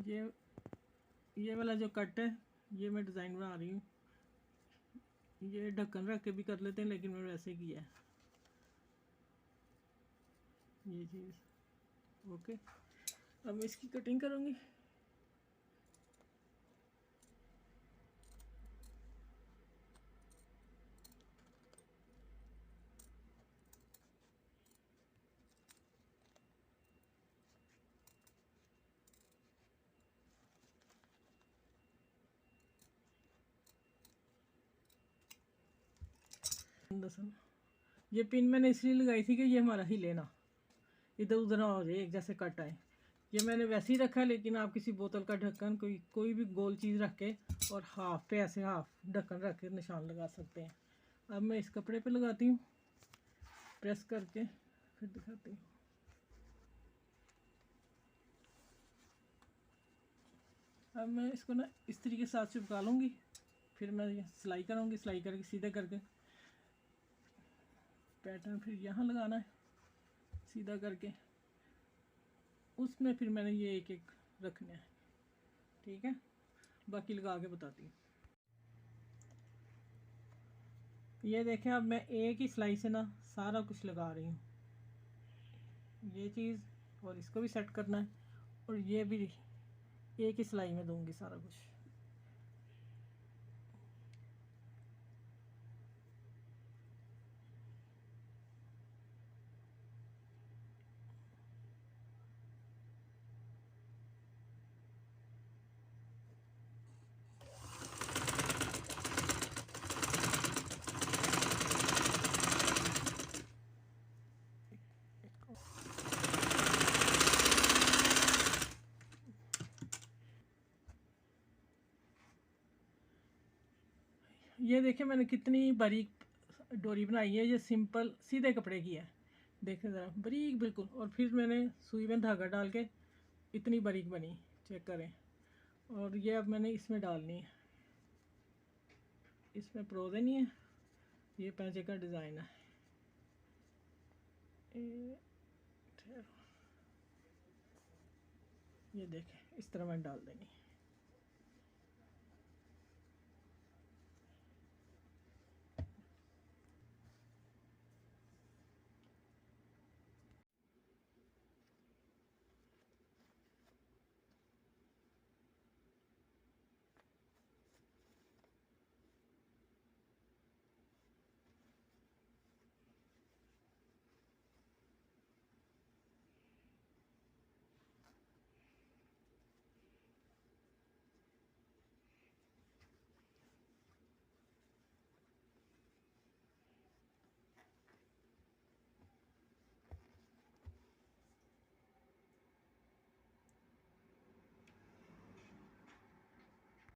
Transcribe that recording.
ये वाला जो कट है ये मैं डिज़ाइन बना रही हूँ। ये ढक्कन रख के भी कर लेते हैं, लेकिन मैंने वैसे किया है ये चीज़। ओके, अब मैं इसकी कटिंग करूँगी। ये पिन मैंने इसलिए लगाई थी कि ये हमारा हिले ना, इधर उधर ना हो जाए, एक जैसे कट आए। ये मैंने वैसे ही रखा, लेकिन आप किसी बोतल का ढक्कन कोई भी गोल चीज़ रख के और हाफ पे ऐसे हाफ ढक्कन रख के निशान लगा सकते हैं। अब मैं इस कपड़े पे लगाती हूँ, प्रेस करके फिर दिखाती हूँ। अब मैं इसको ना इस तरीके से साथ चिपका लूँगी, फिर मैं सिलाई करूँगी। सिलाई करके सीधे करके पैटर्न फिर यहाँ लगाना है सीधा करके, उसमें फिर मैंने ये एक एक रखना है। ठीक है, बाकी लगा के बताती हूँ। ये देखें, अब मैं एक ही सिलाई से ना सारा कुछ लगा रही हूँ, ये चीज़, और इसको भी सेट करना है, और ये भी एक ही सिलाई में दूंगी सारा कुछ। ये देखें मैंने कितनी बारीक डोरी बनाई है, ये सिंपल सीधे कपड़े की है, देखें ज़रा बारीक बिल्कुल। और फिर मैंने सुई में धागा डाल के इतनी बारीक बनी, चेक करें। और ये अब मैंने इसमें डालनी है, इसमें प्रो देनी है। ये पैंचे का डिज़ाइन है, ये देखें इस तरह मैंने डाल देनी है।